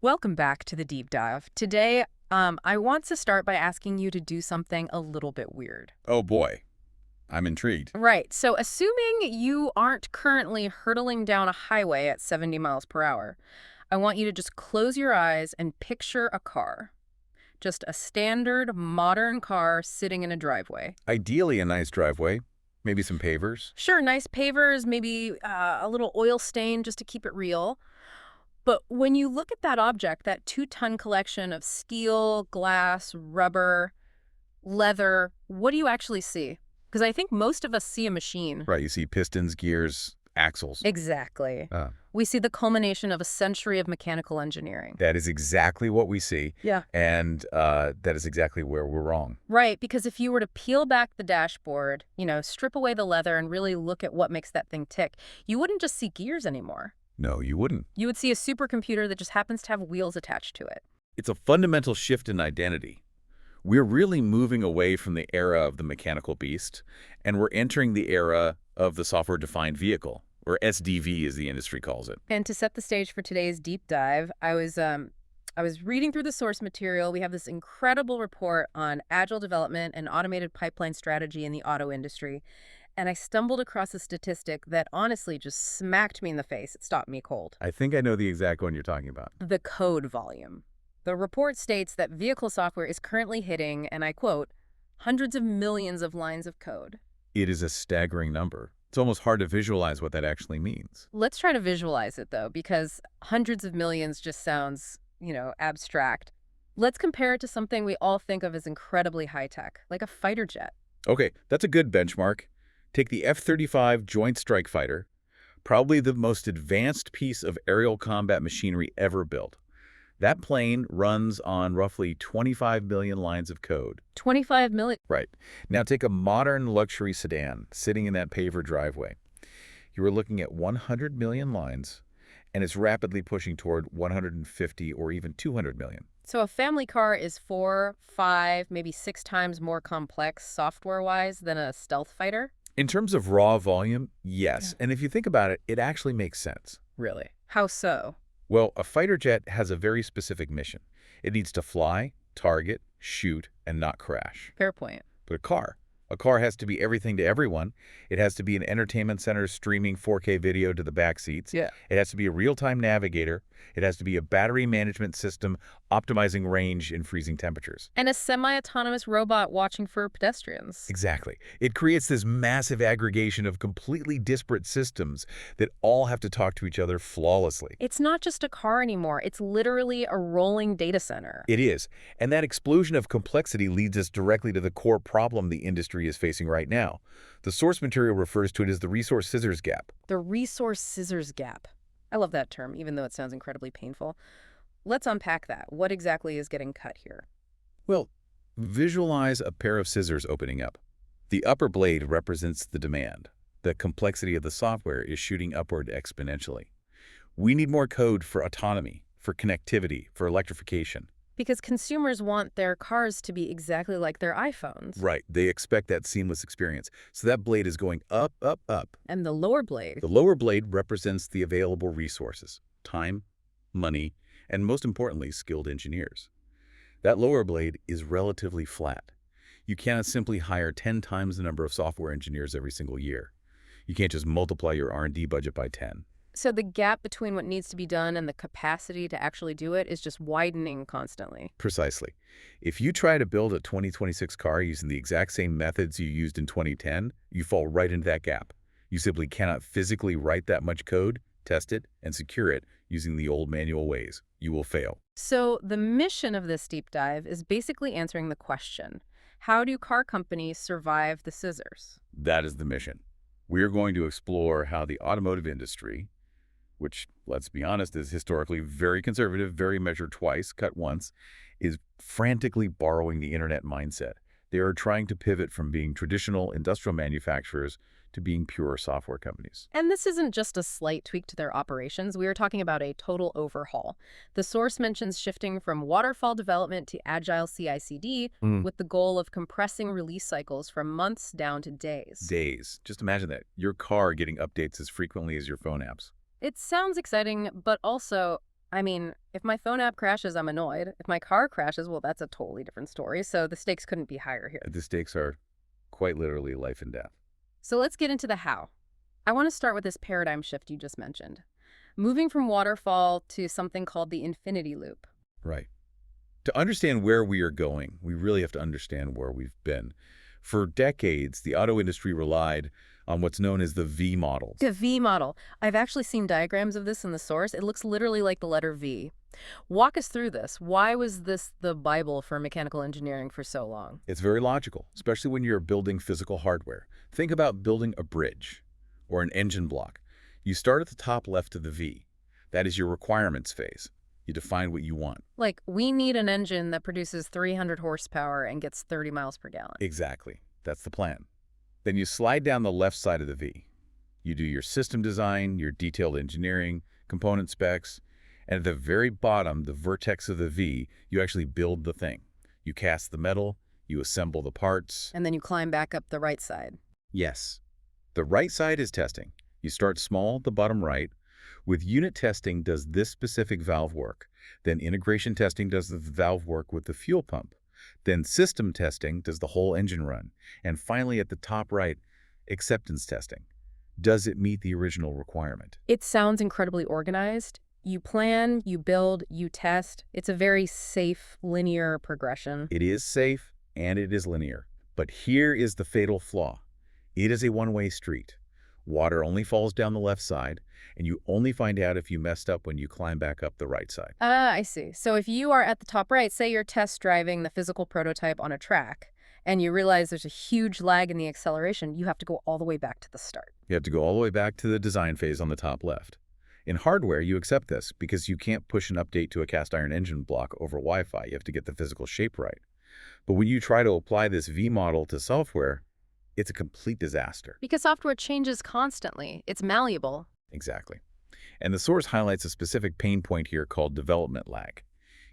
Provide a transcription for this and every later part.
Welcome back to the deep dive. Today, I want to start by asking you to do something a little bit weird. Oh boy, I'm intrigued. Right, so assuming you aren't currently hurtling down a highway at 70 miles per hour, I want you to just close your eyes and picture a car. Just a standard, modern car sitting in a driveway. Ideally a nice driveway, maybe some pavers. Sure, nice pavers, maybe a little oil stain just to keep it real. But when you look at that object, that 2-ton collection of steel, glass, rubber, leather, what do you actually see? Because I think most of us see a machine. Right, you see pistons, gears, axles. Exactly. Uh, We see the culmination of a century of mechanical engineering. that is exactly what we see, Yeah. and that is exactly where we're wrong. Right, because if you were to peel back the dashboard, strip away the leather and really look at what makes that thing tick, you wouldn't just see gears anymore. No, you wouldn't. You would see a supercomputer that just happens to have wheels attached to it. It's a fundamental shift in identity. We're really moving away from the era of the mechanical beast, and we're entering the era of the software-defined vehicle, or SDV as the industry calls it. And to set the stage for today's deep dive, I was reading through the source material. We have this incredible report on agile development and automated pipeline strategy in the auto industry. And I stumbled across a statistic that honestly just smacked me in the face. It stopped me cold. I think I know the exact one you're talking about. The code volume. The report states that vehicle software is currently hitting, and I quote, hundreds of millions of lines of code. It is a staggering number. It's almost hard to visualize what that actually means. Let's try to visualize it, though, because hundreds of millions just sounds, abstract. Let's compare it to something we all think of as incredibly high-tech, like a fighter jet. Okay, that's a good benchmark. Take the F-35 Joint Strike Fighter, probably the most advanced piece of aerial combat machinery ever built. That plane runs on roughly 25 million lines of code. 25 million. Right. Now take a modern luxury sedan sitting in that paver driveway. You are looking at 100 million lines, and it's rapidly pushing toward 150 or even 200 million. So a family car is 4, 5, maybe 6 times more complex software-wise than a stealth fighter? In terms of raw volume, yes. And if you think about it, it actually makes sense. Really? How so? Well, a fighter jet has a very specific mission. It needs to fly, target, shoot, and not crash. Fair point. But a car has to be everything to everyone. It has to be an entertainment center streaming 4K video to the back seats. Yeah. It has to be a real-time navigator. It has to be a battery management system optimizing range in freezing temperatures. And a semi-autonomous robot watching for pedestrians. Exactly. It creates this massive aggregation of completely disparate systems that all have to talk to each other flawlessly. It's not just a car anymore. It's literally a rolling data center. It is. And that explosion of complexity leads us directly to the core problem the industry is facing right now. The source material refers to it as the resource scissors gap. The resource scissors gap. I love that term, even though it sounds incredibly painful. Let's unpack that. What exactly is getting cut here? Well, visualize a pair of scissors opening up. The upper blade represents the demand. The complexity of the software is shooting upward exponentially. We need more code for autonomy, for connectivity, for electrification. Because consumers want their cars to be exactly like their iPhones. Right, they expect that seamless experience. So that blade is going up, up, up. And the lower blade. The lower blade represents the available resources, time, money, and most importantly, skilled engineers. That lower blade is relatively flat. You cannot simply hire 10 times the number of software engineers every single year. You can't just multiply your R&D budget by 10. So the gap between what needs to be done and the capacity to actually do it is just widening constantly. Precisely. If you try to build a 2026 car using the exact same methods you used in 2010, you fall right into that gap. You simply cannot physically write that much code, test it, and secure it using the old manual ways. You will fail. So the mission of this deep dive is basically answering the question, how do car companies survive the scissors? That is the mission. We are going to explore how the automotive industry, which, let's be honest, is historically very conservative, very measured twice, cut once, is frantically borrowing the internet mindset. They are trying to pivot from being traditional industrial manufacturers to being pure software companies. And this isn't just a slight tweak to their operations. We are talking about a total overhaul. The source mentions shifting from waterfall development to Agile CI/CD with the goal of compressing release cycles from months down to days. Days. Just imagine that. Your car getting updates as frequently as your phone apps. It sounds exciting, but also I mean, if my phone app crashes, I'm annoyed. If my car crashes, well, that's a totally different story. So the stakes couldn't be higher here. The stakes are quite literally life and death. So let's get into the how. I want to start with this paradigm shift you just mentioned. Moving from waterfall to something called the infinity loop. Right. To understand where we are going, we really have to understand where we've been. For decades, the auto industry relied on what's known as the V model. The V model. I've actually seen diagrams of this in the source. It looks literally like the letter V. Walk us through this. Why was this the Bible for mechanical engineering for so long? It's very logical, especially when you're building physical hardware. Think about building a bridge or an engine block. You start at the top left of the V. That is your requirements phase. You define what you want. Like, we need an engine that produces 300 horsepower and gets 30 miles per gallon. Exactly. That's the plan. Then you slide down the left side of the V. You do your system design, your detailed engineering, component specs, and at the very bottom, the vertex of the V, you actually build the thing. You cast the metal, you assemble the parts. And then you climb back up the right side. Yes. The right side is testing. You start small, the bottom right. With unit testing, does this specific valve work? Then integration testing, does the valve work with the fuel pump? Then system testing, does the whole engine run? And finally, at the top right, acceptance testing. Does it meet the original requirement? It sounds incredibly organized. You plan, you build, you test. It's a very safe, linear progression. It is safe and it is linear. But here is the fatal flaw. It is a one-way street. Water only falls down the left side, and you only find out if you messed up when you climb back up the right side. Ah, I see. So if you are at the top right, say you're test driving the physical prototype on a track, and you realize there's a huge lag in the acceleration, you have to go all the way back to the start. You have to go all the way back to the design phase on the top left. In hardware, you accept this because you can't push an update to a cast iron engine block over Wi-Fi. You have to get the physical shape right. But when you try to apply this V model to software, it's a complete disaster. Because software changes constantly. It's malleable. Exactly. And the source highlights a specific pain point here called development lag.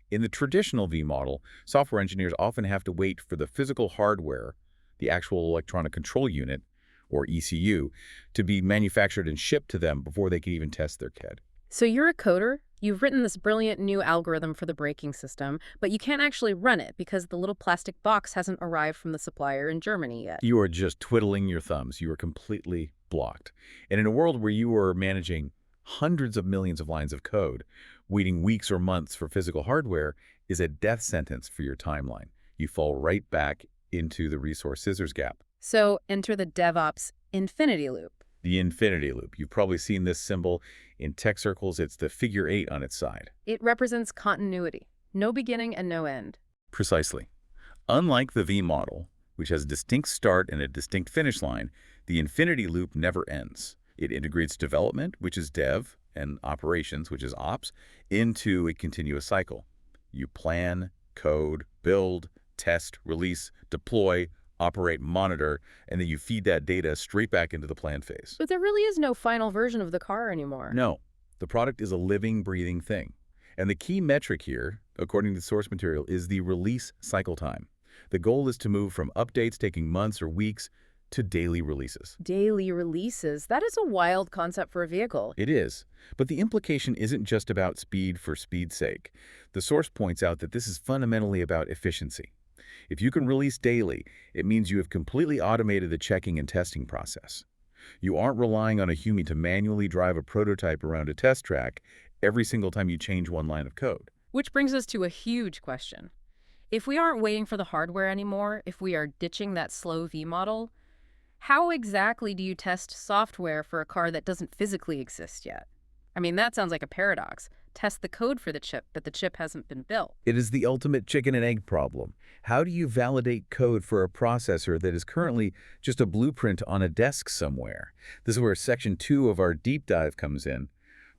In the traditional V model, software engineers often have to wait for the physical hardware, the actual electronic control unit, or ECU, to be manufactured and shipped to them before they can even test their CAD. So you're a coder, you've written this brilliant new algorithm for the braking system, but you can't actually run it because the little plastic box hasn't arrived from the supplier in Germany yet. You are just twiddling your thumbs. You are completely blocked. And in a world where you are managing hundreds of millions of lines of code, waiting weeks or months for physical hardware is a death sentence for your timeline. You fall right back into the resource scissors gap. So enter the DevOps infinity loop. The infinity loop. You've probably seen this symbol in tech circles. It's the figure 8 on its side. It represents continuity, no beginning and no end. Precisely. Unlike the V model, which has a distinct start and a distinct finish line, the infinity loop never ends. It integrates development, which is dev, and operations, which is ops, into a continuous cycle. You plan, code, build, test, release, deploy, operate, monitor, and then you feed that data straight back into the plan phase. But there really is no final version of the car anymore. No, the product is a living, breathing thing. And the key metric here, according to the source material, is the release cycle time. The goal is to move from updates taking months or weeks to daily releases. Daily releases. That is a wild concept for a vehicle. It is. But the implication isn't just about speed for speed's sake. The source points out that this is fundamentally about efficiency. If you can release daily, it means you have completely automated the checking and testing process. You aren't relying on a human to manually drive a prototype around a test track every single time you change one line of code. Which brings us to a huge question. If we aren't waiting for the hardware anymore, if we are ditching that slow V model, how exactly do you test software for a car that doesn't physically exist yet? I mean, that sounds like a paradox. Test the code for the chip, but the chip hasn't been built. It is the ultimate chicken and egg problem. How do you validate code for a processor that is currently just a blueprint on a desk somewhere? This is where section 2 of our deep dive comes in.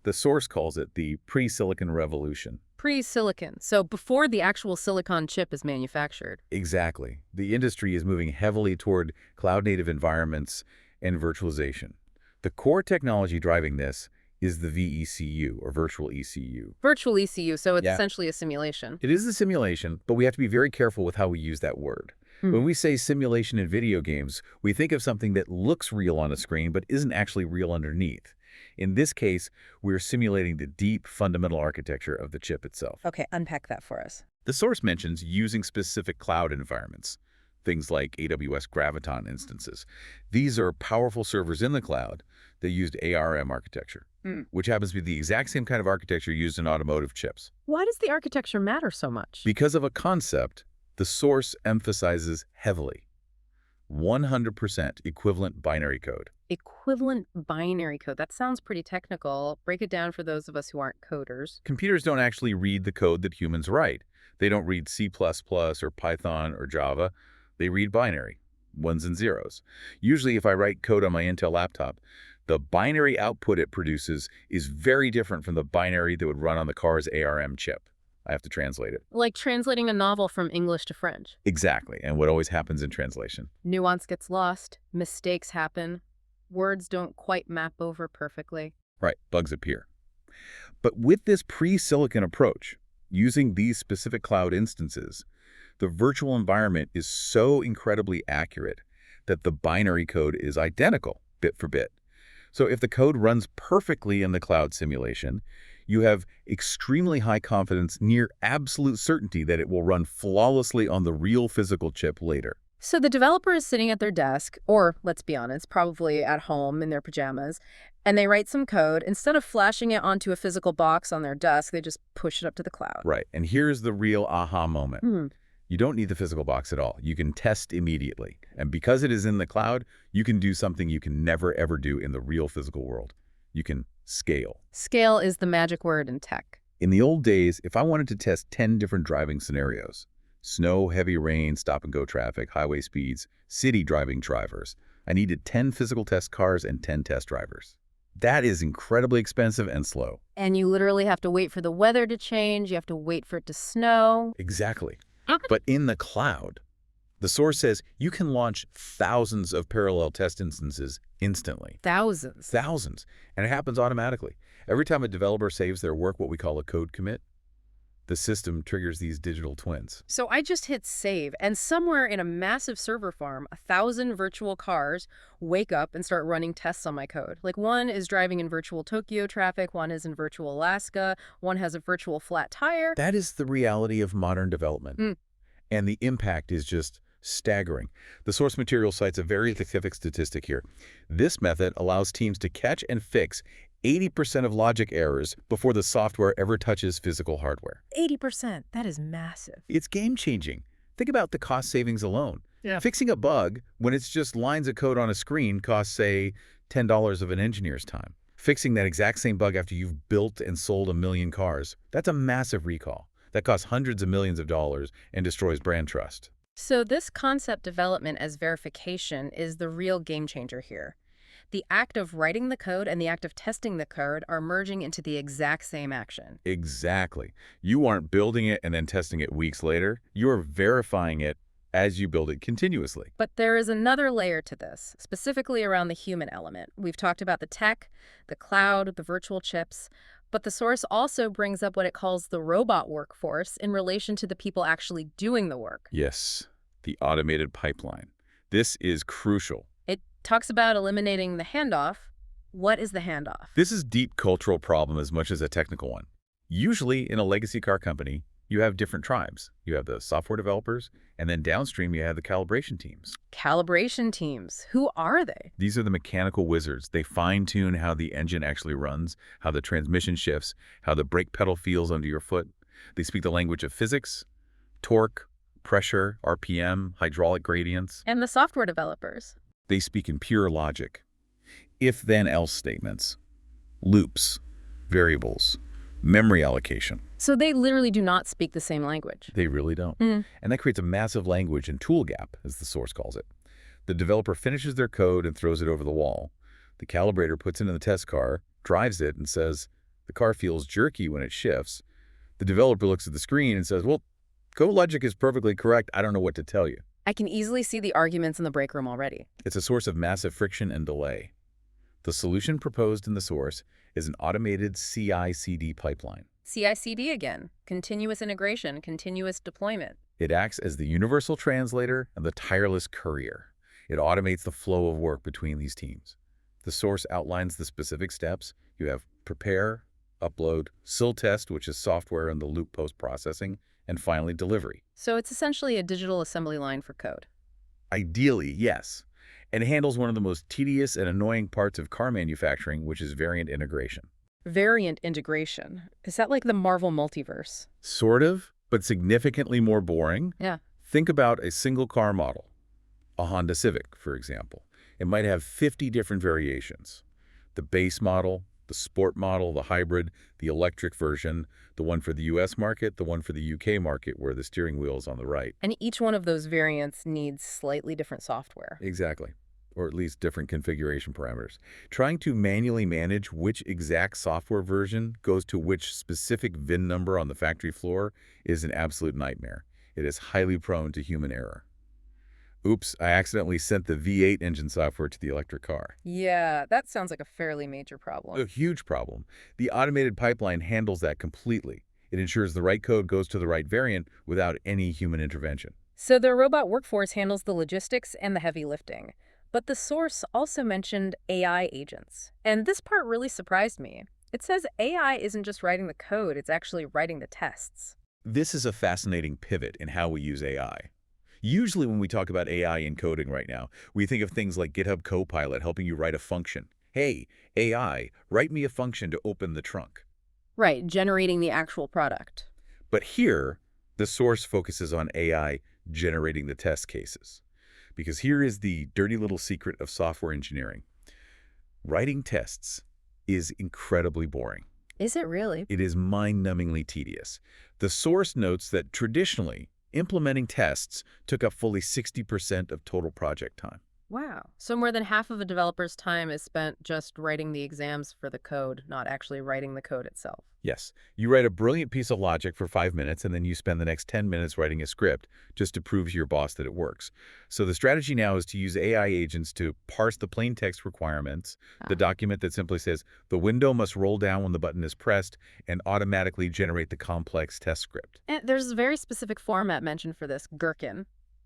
The source calls it the pre-silicon revolution. Pre-silicon, so before the actual silicon chip is manufactured. Exactly. The industry is moving heavily toward cloud-native environments and virtualization. The core technology driving this is the VECU, or virtual ECU. Virtual ECU, so it's Yeah. essentially a simulation. It is a simulation, but we have to be very careful with how we use that word. When we say simulation in video games, we think of something that looks real on a screen but isn't actually real underneath. In this case, we're simulating the deep fundamental architecture of the chip itself. Okay, unpack that for us. The source mentions using specific cloud environments, things like AWS Graviton instances. These are powerful servers in the cloud that used ARM architecture, which happens to be the exact same kind of architecture used in automotive chips. Why does the architecture matter so much? Because of a concept the source emphasizes heavily: 100% equivalent binary code. Equivalent binary code. That sounds pretty technical. Break it down for those of us who aren't coders. Computers don't actually read the code that humans write. They don't read C++ or Python or Java. They read binary, ones and zeros. Usually, if I write code on my Intel laptop, the binary output it produces is very different from the binary that would run on the car's ARM chip. I have to translate it. Like translating a novel from English to French. Exactly, and what always happens in translation. Nuance gets lost, mistakes happen, words don't quite map over perfectly. Right, bugs appear. But with this pre-silicon approach, using these specific cloud instances, the virtual environment is so incredibly accurate that the binary code is identical, bit for bit. So if the code runs perfectly in the cloud simulation, you have extremely high confidence, near absolute certainty that it will run flawlessly on the real physical chip later. So the developer is sitting at their desk, or let's be honest, probably at home in their pajamas, and they write some code. Instead of flashing it onto a physical box on their desk, they just push it up to the cloud. Right, and here's the real aha moment. You don't need the physical box at all. You can test immediately. And because it is in the cloud, you can do something you can never, ever do in the real physical world. You can scale. Scale is the magic word in tech. In the old days, if I wanted to test 10 different driving scenarios, snow, heavy rain, stop-and-go traffic, highway speeds, city driving drivers, I needed 10 physical test cars and 10 test drivers. That is incredibly expensive and slow. And you literally have to wait for the weather to change. You have to wait for it to snow. Exactly. But in the cloud, the source says you can launch thousands of parallel test instances instantly. Thousands. Thousands. And it happens automatically. Every time a developer saves their work, what we call a code commit, the system triggers these digital twins. So I just hit save, and somewhere in a massive server farm, 1,000 virtual cars wake up and start running tests on my code. Like one is driving in virtual Tokyo traffic, one is in virtual Alaska, one has a virtual flat tire. That is the reality of modern development. And the impact is just staggering. The source material cites a very specific statistic here. This method allows teams to catch and fix 80% of logic errors before the software ever touches physical hardware. 80%. That is massive. It's game-changing. Think about the cost savings alone. Yeah. Fixing a bug when it's just lines of code on a screen costs, say, $10 of an engineer's time. Fixing that exact same bug after you've built and sold 1 million cars, that's a massive recall. That costs hundreds of millions of dollars and destroys brand trust. So this concept development as verification is the real game changer here. The act of writing the code and the act of testing the code are merging into the exact same action. Exactly. You aren't building it and then testing it weeks later. You're verifying it as you build it continuously. But there is another layer to this, specifically around the human element. We've talked about the tech, the cloud, the virtual chips, but the source also brings up what it calls the robot workforce in relation to the people actually doing the work. Yes, the automated pipeline. This is crucial. It talks about eliminating the handoff. What is the handoff? This is a deep cultural problem as much as a technical one. Usually in a legacy car company, you have different tribes. You have the software developers, and then downstream you have the calibration teams. Calibration teams. Who are they? These are the mechanical wizards. They fine-tune how the engine actually runs, how the transmission shifts, how the brake pedal feels under your foot. They speak the language of physics, torque, pressure, RPM, hydraulic gradients. And the software developers. They speak in pure logic. If-then-else statements, loops, variables, memory allocation. So they literally do not speak the same language. They really don't. And that creates a massive language and tool gap, as the source calls it. The developer finishes their code and throws it over the wall. The calibrator puts it in the test car, drives it, and says, the car feels jerky when it shifts. The developer looks at the screen and says, well, code logic is perfectly correct. I don't know what to tell you. I can easily see the arguments in the break room already. It's a source of massive friction and delay. The solution proposed in the source is an automated CI/CD pipeline. CI/CD again. Continuous integration, continuous deployment. It acts as the universal translator and the tireless courier. It automates the flow of work between these teams. The source outlines the specific steps. You have prepare, upload, SIL test, which is software in the loop post-processing, and finally delivery. So it's essentially a digital assembly line for code. Ideally, yes. And it handles one of the most tedious and annoying parts of car manufacturing, which is variant integration. Variant integration. Is that like the Marvel multiverse? Sort of, but significantly more boring. Yeah. Think about a single car model, a Honda Civic, for example. It might have 50 different variations. The base model, the sport model, the hybrid, the electric version, the one for the US market, the one for the UK market where the steering wheel is on the right. And each one of those variants needs slightly different software. Exactly. Or at least different configuration parameters. Trying to manually manage which exact software version goes to which specific VIN number on the factory floor is an absolute nightmare. It is highly prone to human error. Oops, I accidentally sent the V8 engine software to the electric car. Yeah, that sounds like a fairly major problem. A huge problem. The automated pipeline handles that completely. It ensures the right code goes to the right variant without any human intervention. So the robot workforce handles the logistics and the heavy lifting. But the source also mentioned AI agents. And this part really surprised me. It says AI isn't just writing the code, it's actually writing the tests. This is a fascinating pivot in how we use AI. Usually when we talk about AI in coding right now, we think of things like GitHub Copilot helping you write a function. Hey, AI, write me a function to open the trunk. Right, generating the actual product. But here, the source focuses on AI generating the test cases. Because here is the dirty little secret of software engineering. Writing tests is incredibly boring. Is it really? It is mind-numbingly tedious. The source notes that traditionally, implementing tests took up fully 60% of total project time. Wow. So more than half of a developer's time is spent just writing the exams for the code, not actually writing the code itself. Yes, you write a brilliant piece of logic for 5 minutes and then you spend the next 10 minutes writing a script just to prove to your boss that it works. So the strategy now is to use AI agents to parse the plain text requirements, the document that simply says the window must roll down when the button is pressed, and automatically generate the complex test script. And there's a very specific format mentioned for this, gherkin,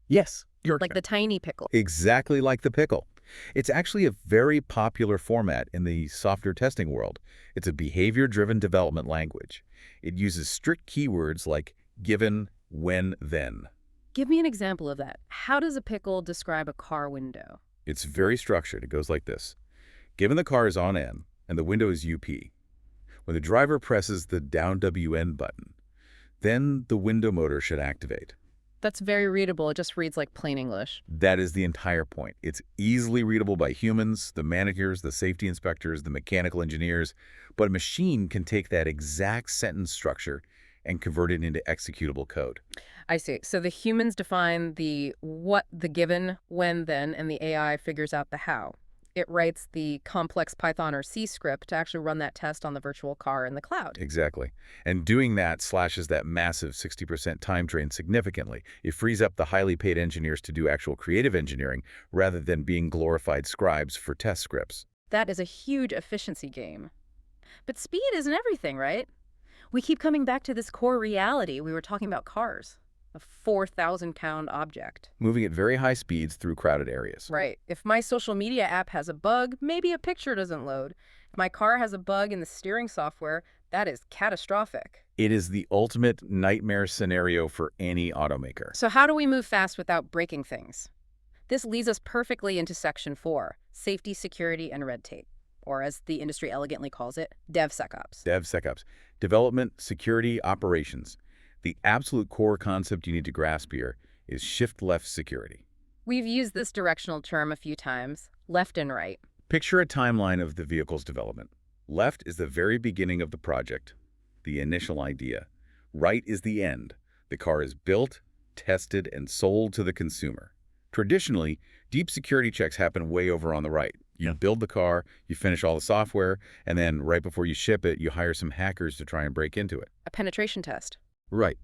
Yes, you're like the tiny pickle. exactly like the pickle. It's actually a very popular format in the software testing world. It's a behavior-driven development language. It uses strict keywords like given, when, then. Give me an example of that. How does a pickle describe a car window? It's very structured. It goes like this. Given the car is on N and the window is UP, when the driver presses the down WN button, then the window motor should activate. That's very readable. It just reads like plain English. That is the entire point. It's easily readable by humans, the managers, the safety inspectors, the mechanical engineers, but a machine can take that exact sentence structure and convert it into executable code. I see. So the humans define the what, the given, when, then, and the AI figures out the how. It writes the complex Python or C script to actually run that test on the virtual car in the cloud. Exactly. And doing that slashes that massive 60% time drain significantly. It frees up the highly paid engineers to do actual creative engineering rather than being glorified scribes for test scripts. That is a huge efficiency gain. But speed isn't everything, right? We keep coming back to this core reality. We were talking about cars, a 4,000-pound object. Moving at very high speeds through crowded areas. Right. If my social media app has a bug, maybe a picture doesn't load. If my car has a bug in the steering software, that is catastrophic. It is the ultimate nightmare scenario for any automaker. So how do we move fast without breaking things? This leads us perfectly into Section 4, Safety, Security, and Red Tape, or as the industry elegantly calls it, DevSecOps. DevSecOps. Development, security, operations. The absolute core concept you need to grasp here is shift-left security. We've used this directional term a few times, left and right. Picture a timeline of the vehicle's development. Left is the very beginning of the project, the initial idea. Right is the end. The car is built, tested, and sold to the consumer. Traditionally, deep security checks happen way over on the right. You build the car, you finish all the software, and then right before you ship it, you hire some hackers to try and break into it. A penetration test. Right.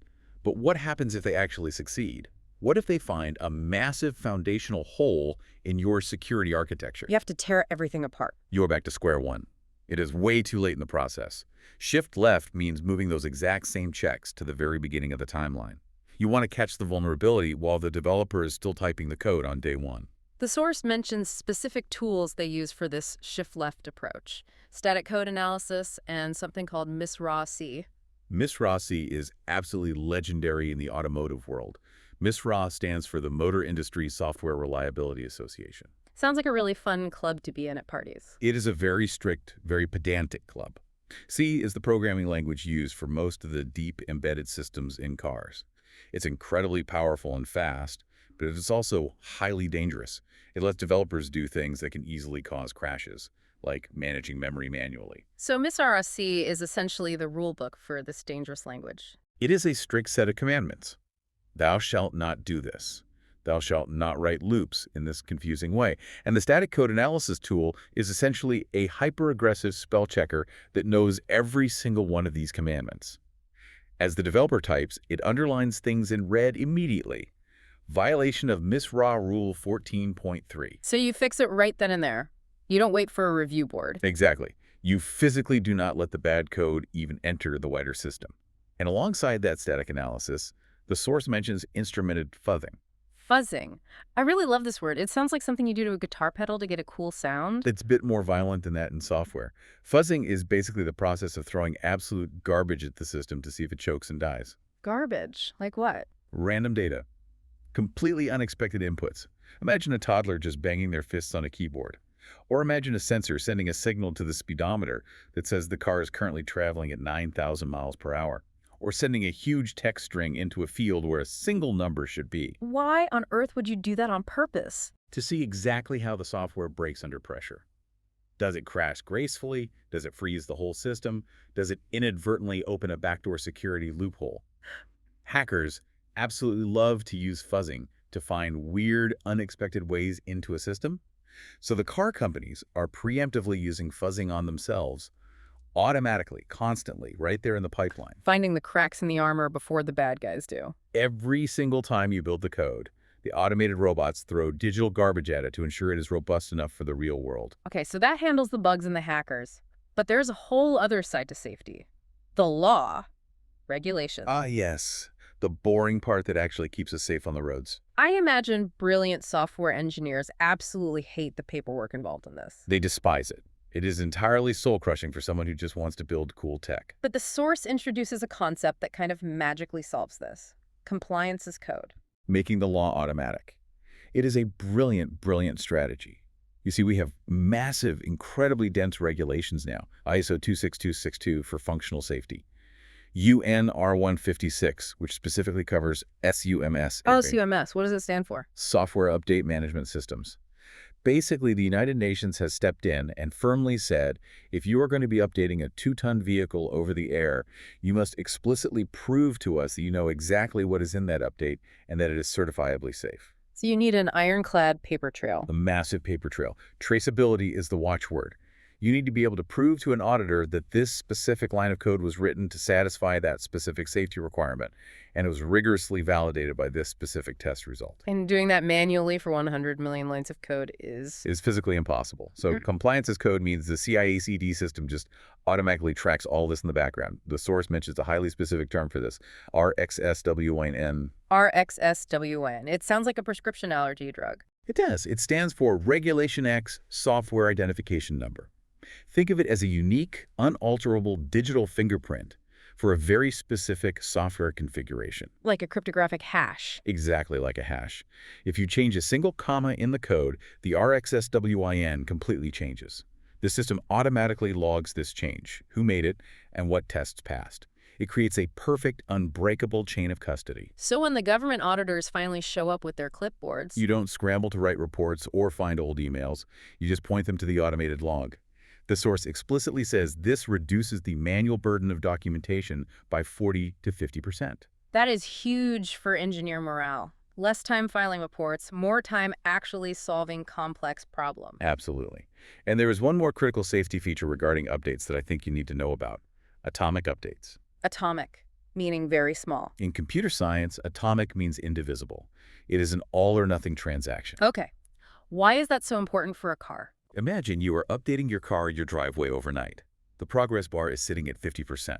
But what happens if they actually succeed? What if they find a massive foundational hole in your security architecture? You have to tear everything apart. You're back to square one. It is way too late in the process. Shift left means moving those exact same checks to the very beginning of the timeline. You want to catch the vulnerability while the developer is still typing the code on day one. The source mentions specific tools they use for this shift-left approach, static code analysis and something called MIS-RA-C. Miss Rossi is absolutely legendary in the automotive world. Miss Ra stands for the Motor Industry Software Reliability Association. Sounds like a really fun club to be in at parties. It is a very strict, very pedantic club. C is the programming language used for most of the deep embedded systems in cars. It's incredibly powerful and fast, but it is also highly dangerous. It lets developers do things that can easily cause crashes, like managing memory manually. So MIS-RA-C is essentially the rulebook for this dangerous language. It is a strict set of commandments. Thou shalt not do this. Thou shalt not write loops in this confusing way. And the static code analysis tool is essentially a hyper-aggressive spell checker that knows every single one of these commandments. As the developer types, it underlines things in red immediately. Violation of MIS-RA Rule 14.3. So you fix it right then and there. You don't wait for a review board. Exactly. You physically do not let the bad code even enter the wider system. And alongside that static analysis, the source mentions instrumented fuzzing. Fuzzing. I really love this word. It sounds like something you do to a guitar pedal to get a cool sound. It's a bit more violent than that in software. Fuzzing is basically the process of throwing absolute garbage at the system to see if it chokes and dies. Garbage? Like what? Random data. Completely unexpected inputs. Imagine a toddler just banging their fists on a keyboard. Or imagine a sensor sending a signal to the speedometer that says the car is currently traveling at 9,000 miles per hour. Or sending a huge text string into a field where a single number should be. Why on earth would you do that on purpose? To see exactly how the software breaks under pressure. Does it crash gracefully? Does it freeze the whole system? Does it inadvertently open a backdoor security loophole? Hackers absolutely love to use fuzzing to find weird, unexpected ways into a system. So the car companies are preemptively using fuzzing on themselves, automatically, constantly, right there in the pipeline. Finding the cracks in the armor before the bad guys do. Every single time you build the code, the automated robots throw digital garbage at it to ensure it is robust enough for the real world. Okay, so that handles the bugs and the hackers. But there's a whole other side to safety. The law. Regulations. Ah, yes. The boring part that actually keeps us safe on the roads. I imagine brilliant software engineers absolutely hate the paperwork involved in this. They despise it. It is entirely soul-crushing for someone who just wants to build cool tech. But the source introduces a concept that kind of magically solves this. Compliance as code. Making the law automatic. It is a brilliant, brilliant strategy. You see, we have massive, incredibly dense regulations now. ISO 26262 for functional safety. UN R156, which specifically covers SUMS. Oh, SUMS. What does it stand for? Software Update Management Systems. Basically, the United Nations has stepped in and firmly said, if you are going to be updating a 2-ton vehicle over the air, you must explicitly prove to us that you know exactly what is in that update and that it is certifiably safe. So you need an ironclad paper trail. The massive paper trail. Traceability is the watchword. You need to be able to prove to an auditor that this specific line of code was written to satisfy that specific safety requirement, and it was rigorously validated by this specific test result. And doing that manually for 100 million lines of code is Physically impossible. So compliance as code means the CI/CD system just automatically tracks all this in the background. The source mentions a highly specific term for this, RxSWYN. RxSWYN. It sounds like a prescription allergy drug. It does. It stands for Regulation X Software Identification Number. Think of it as a unique, unalterable digital fingerprint for a very specific software configuration. Like a cryptographic hash. Exactly like a hash. If you change a single comma in the code, the RxSWYN completely changes. The system automatically logs this change, who made it, and what tests passed. It creates a perfect, unbreakable chain of custody. So when the government auditors finally show up with their clipboards, You don't scramble to write reports or find old emails. You just point them to the automated log. The source explicitly says this reduces the manual burden of documentation by 40 to 50%. that is huge for engineer morale. Less time filing reports, more time actually solving complex problems. Absolutely. And there is one more critical safety feature regarding updates that I think you need to know about. Atomic updates. Atomic, meaning very small. In computer science, atomic means indivisible. It is an all-or-nothing transaction. Okay. Why is that so important for a car? Imagine you are updating your car in your driveway overnight. The progress bar is sitting at 50%.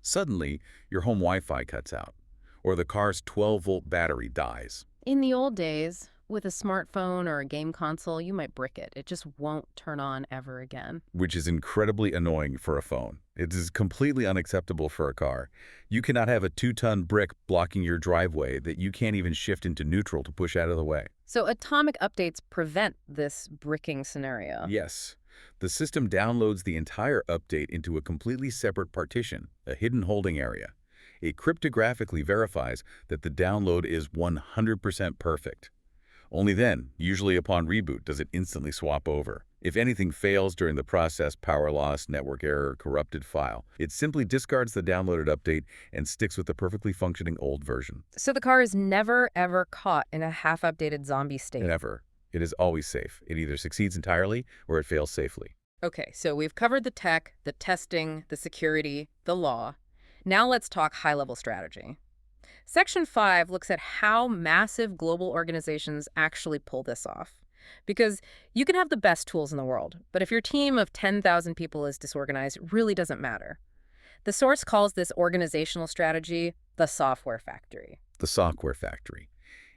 Suddenly, your home Wi-Fi cuts out, or the car's 12-volt battery dies. In the old days, with a smartphone or a game console, you might brick it. It just won't turn on ever again. Which is incredibly annoying for a phone. It is completely unacceptable for a car. You cannot have a 2-ton brick blocking your driveway that you can't even shift into neutral to push out of the way. So atomic updates prevent this bricking scenario. Yes, the system downloads the entire update into a completely separate partition, a hidden holding area. It cryptographically verifies that the download is 100% perfect. Only then, usually upon reboot, does it instantly swap over. If anything fails during the process, power loss, network error, corrupted file, it simply discards the downloaded update and sticks with the perfectly functioning old version. So the car is never, ever caught in a half-updated zombie state. Never. It is always safe. It either succeeds entirely or it fails safely. Okay, so we've covered the tech, the testing, the security, the law. Now let's talk high-level strategy. Section 5 looks at how massive global organizations actually pull this off. Because you can have the best tools in the world, but if your team of 10,000 people is disorganized, it really doesn't matter. The source calls this organizational strategy the software factory. The software factory.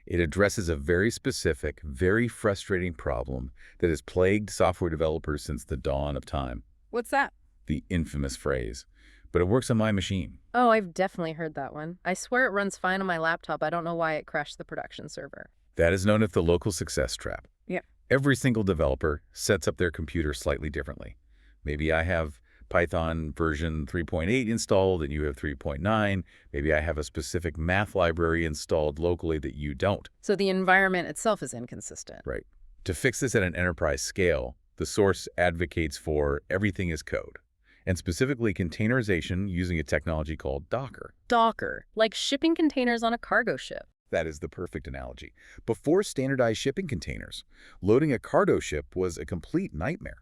It addresses a very specific, very frustrating problem that has plagued software developers since the dawn of time. What's that? The infamous phrase, "But it works on my machine." Oh, I've definitely heard that one. I swear it runs fine on my laptop. I don't know why it crashed the production server. That is known as the local success trap. Yeah. Every single developer sets up their computer slightly differently. Maybe I have Python version 3.8 installed and you have 3.9. Maybe I have a specific math library installed locally that you don't. So the environment itself is inconsistent. Right. To fix this at an enterprise scale, the source advocates for everything as code, and specifically containerization using a technology called Docker. Docker, like shipping containers on a cargo ship. That is the perfect analogy. Before standardized shipping containers, loading a cargo ship was a complete nightmare.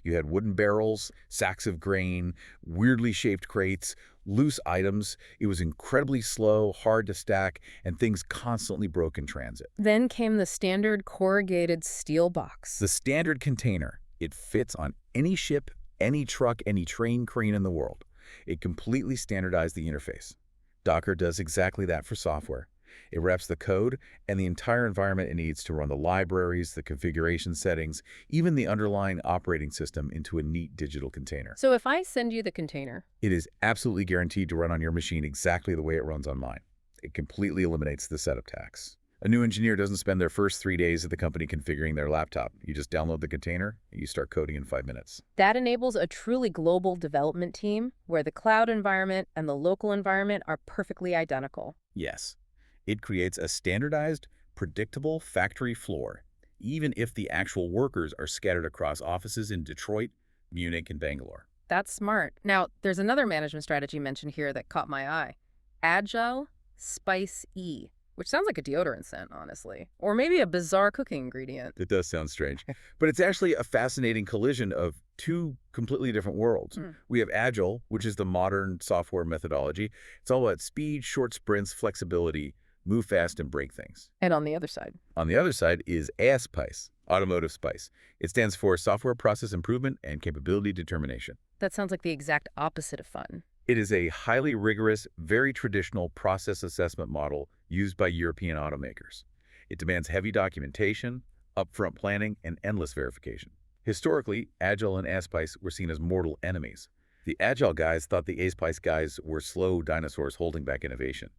You had wooden barrels, sacks of grain, weirdly shaped crates, loose items. It was incredibly slow, hard to stack, and things constantly broke in transit. Then came the standard corrugated steel box. The standard container. It fits on any ship, any truck, any train crane in the world. It completely standardized the interface. Docker does exactly that for software. It wraps the code and the entire environment it needs to run the libraries, the configuration settings, even the underlying operating system into a neat digital container. So if I send you the container, It is absolutely guaranteed to run on your machine exactly the way it runs on mine. It completely eliminates the setup tax. A new engineer doesn't spend their first 3 days at the company configuring their laptop. You just download the container and you start coding in 5 minutes. that enables a truly global development team where the cloud environment and the local environment are perfectly identical. Yes. It creates a standardized, predictable factory floor, even if the actual workers are scattered across offices in Detroit, Munich, and Bangalore. That's smart. Now, there's another management strategy mentioned here that caught my eye. Agile CI, which sounds like a deodorant scent, honestly. Or maybe a bizarre cooking ingredient. It does sound strange, but it's actually a fascinating collision of two completely different worlds. We have Agile, which is the modern software methodology. It's all about speed, short sprints, flexibility, move fast, and break things. And on the other side. On the other side is ASPICE, Automotive Spice. It stands for Software Process Improvement and Capability Determination. That sounds like the exact opposite of fun. It is a highly rigorous, very traditional process assessment model used by European automakers. It demands heavy documentation, upfront planning, and endless verification. Historically, Agile and ASPICE were seen as mortal enemies. The Agile guys thought the ASPICE guys were slow dinosaurs holding back innovation.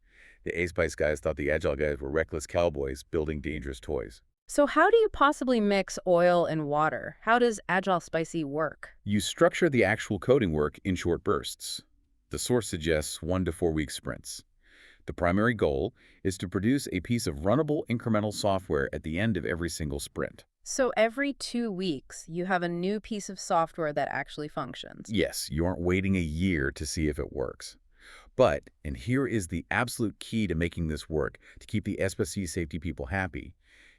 The ASPICE guys thought the Agile guys were reckless cowboys building dangerous toys. So how do you possibly mix oil and water? How does Agile Spicy work? You structure the actual coding work in short bursts. The source suggests 1 to 4 week sprints. The primary goal is to produce a piece of runnable incremental software at the end of every single sprint. So every 2 weeks, you have a new piece of software that actually functions. Yes, you aren't waiting a year to see if it works. But, and here is the absolute key to making this work, to keep the SPC safety people happy,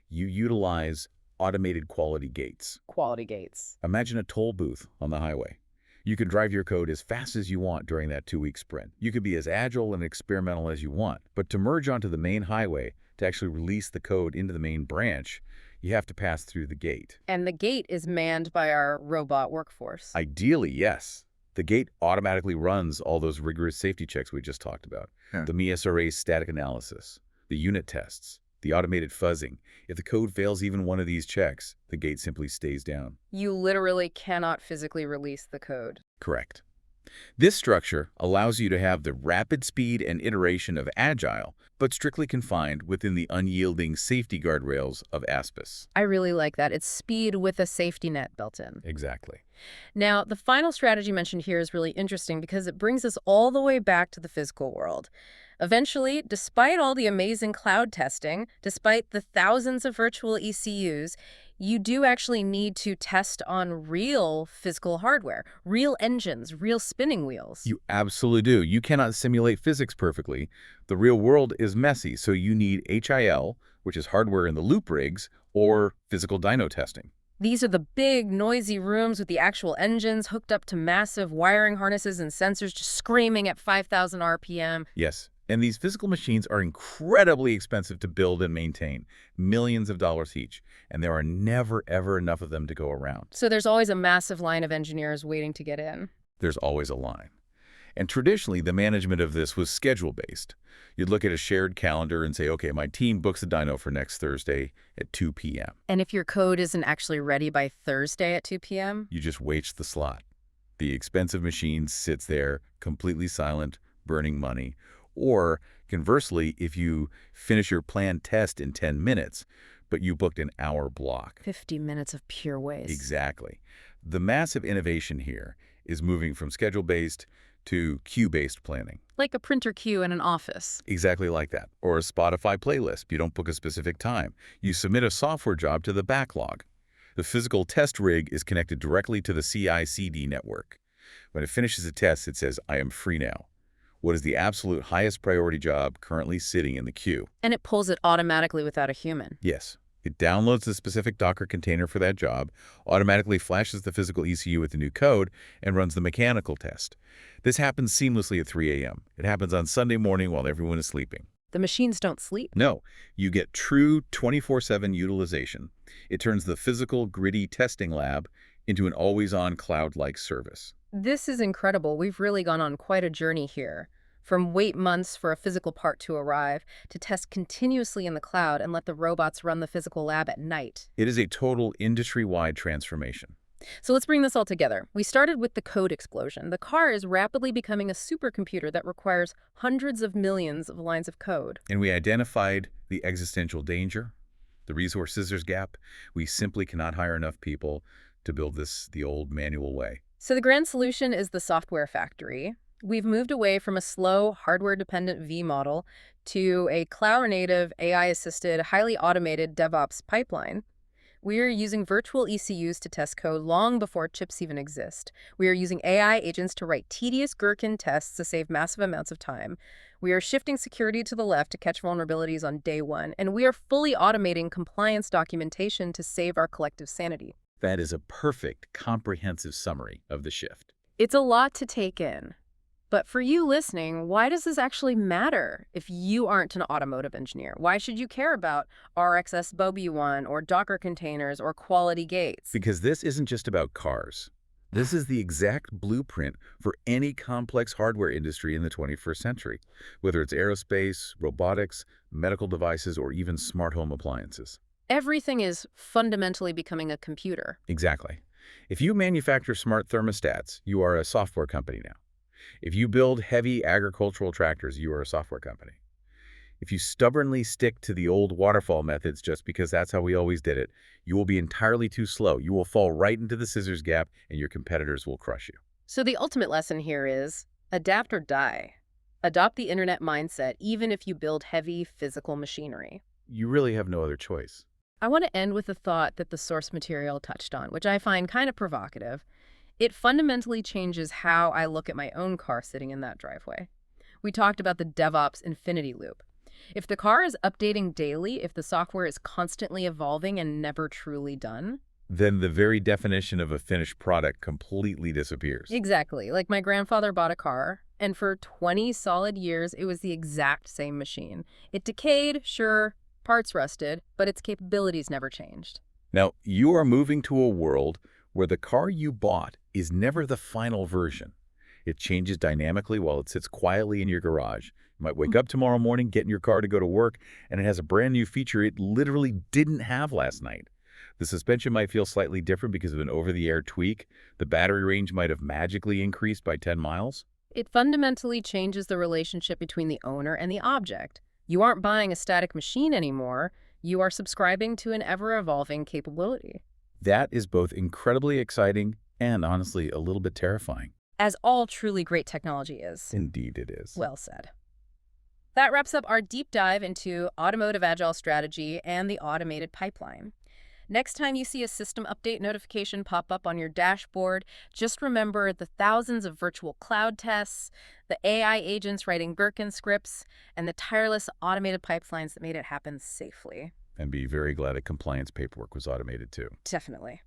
you utilize automated quality gates. Quality gates. Imagine a toll booth on the highway. You can drive your code as fast as you want during that 2-week sprint. You can be as agile and experimental as you want. But to merge onto the main highway, to actually release the code into the main branch, you have to pass through the gate. And the gate is manned by our robot workforce. Ideally, yes. The gate automatically runs all those rigorous safety checks we just talked about. The MISRA static analysis, the unit tests, the automated fuzzing. If the code fails even one of these checks, the gate simply stays down. You literally cannot physically release the code. Correct. This structure allows you to have the rapid speed and iteration of Agile, but strictly confined within the unyielding safety guardrails of ASPIS. I really like that. It's speed with a safety net built in. Exactly. Now, the final strategy mentioned here is really interesting because it brings us all the way back to the physical world. Eventually, despite all the amazing cloud testing, despite the thousands of virtual ECUs, you do actually need to test on real physical hardware, real engines, real spinning wheels. You absolutely do. You cannot simulate physics perfectly. The real world is messy, so you need HIL, which is hardware in the loop rigs, or physical dyno testing. These are the big, noisy rooms with the actual engines hooked up to massive wiring harnesses and sensors just screaming at 5,000 RPM. Yes, and these physical machines are incredibly expensive to build and maintain, millions of dollars each, and there are never, ever enough of them to go around. So there's always a massive line of engineers waiting to get in. There's always a line. And traditionally, the management of this was schedule-based. You'd look at a shared calendar and say, okay, my team books a dyno for next Thursday at 2 p.m. And if your code isn't actually ready by Thursday at 2 p.m.? You just waste the slot. The expensive machine sits there, completely silent, burning money. Or, conversely, if you finish your planned test in 10 minutes, but you booked an hour block. 50 minutes of pure waste. Exactly. The massive innovation here is moving from schedule-based to queue-based planning. Like a printer queue in an office. Exactly like that. Or a Spotify playlist. You don't book a specific time. You submit a software job to the backlog. The physical test rig is connected directly to the CI/CD network. When it finishes a test, it says, I am free now. What is the absolute highest priority job currently sitting in the queue? And it pulls it automatically without a human. Yes. It downloads the specific Docker container for that job, automatically flashes the physical ECU with the new code, and runs the mechanical test. This happens seamlessly at 3 a.m. It happens on Sunday morning while everyone is sleeping. The machines don't sleep. No, you get true 24/7 utilization. It turns the physical, gritty testing lab into an always-on cloud-like service. This is incredible. We've really gone on quite a journey here. From wait months for a physical part to arrive, to test continuously in the cloud and let the robots run the physical lab at night. It is a total industry-wide transformation. So let's bring this all together. We started with the code explosion. The car is rapidly becoming a supercomputer that requires hundreds of millions of lines of code. And we identified the existential danger, the resource scissors gap. We simply cannot hire enough people to build this the old manual way. So the grand solution is the software factory. We've moved away from a slow, hardware-dependent V model to a cloud-native, AI-assisted, highly automated DevOps pipeline. We are using virtual ECUs to test code long before chips even exist. We are using AI agents to write tedious gherkin tests to save massive amounts of time. We are shifting security to the left to catch vulnerabilities on day one. And we are fully automating compliance documentation to save our collective sanity. That is a perfect, comprehensive summary of the shift. It's a lot to take in. But for you listening, why does this actually matter if you aren't an automotive engineer? Why should you care about RxS Bobi-1 or Docker containers or quality gates? Because this isn't just about cars. This is the exact blueprint for any complex hardware industry in the 21st century, whether it's aerospace, robotics, medical devices, or even smart home appliances. Everything is fundamentally becoming a computer. Exactly. If you manufacture smart thermostats, you are a software company now. If you build heavy agricultural tractors, you are a software company. If you stubbornly stick to the old waterfall methods just because that's how we always did it, you will be entirely too slow. You will fall right into the scissors gap and your competitors will crush you. So the ultimate lesson here is adapt or die. Adopt the internet mindset even if you build heavy physical machinery. You really have no other choice. I want to end with a thought that the source material touched on, which I find kind of provocative. It fundamentally changes how I look at my own car sitting in that driveway. We talked about the DevOps infinity loop. If the car is updating daily, if the software is constantly evolving and never truly done, then the very definition of a finished product completely disappears. Exactly. Like my grandfather bought a car, and for 20 solid years, it was the exact same machine. It decayed, sure, parts rusted, but its capabilities never changed. Now, you are moving to a world where the car you bought is never the final version. It changes dynamically while it sits quietly in your garage, You might wake up tomorrow morning, get in your car to go to work, and it has a brand new feature it literally didn't have last night. The suspension might feel slightly different because of an over-the-air tweak. The battery range might have magically increased by 10 miles. It fundamentally changes the relationship between the owner and the object. You aren't buying a static machine anymore. You are subscribing to an ever-evolving capability. That is both incredibly exciting and, honestly, a little bit terrifying. As all truly great technology is. Indeed it is. Well said. That wraps up our deep dive into automotive agile strategy and the automated pipeline. Next time you see a system update notification pop up on your dashboard, just remember the thousands of virtual cloud tests, the AI agents writing Gherkin scripts, and the tireless automated pipelines that made it happen safely. And be very glad that compliance paperwork was automated too. Definitely.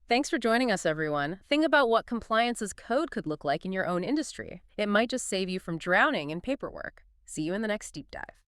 Thanks for joining us, everyone. Think about what compliance as code could look like in your own industry. It might just save you from drowning in paperwork. See you in the next deep dive.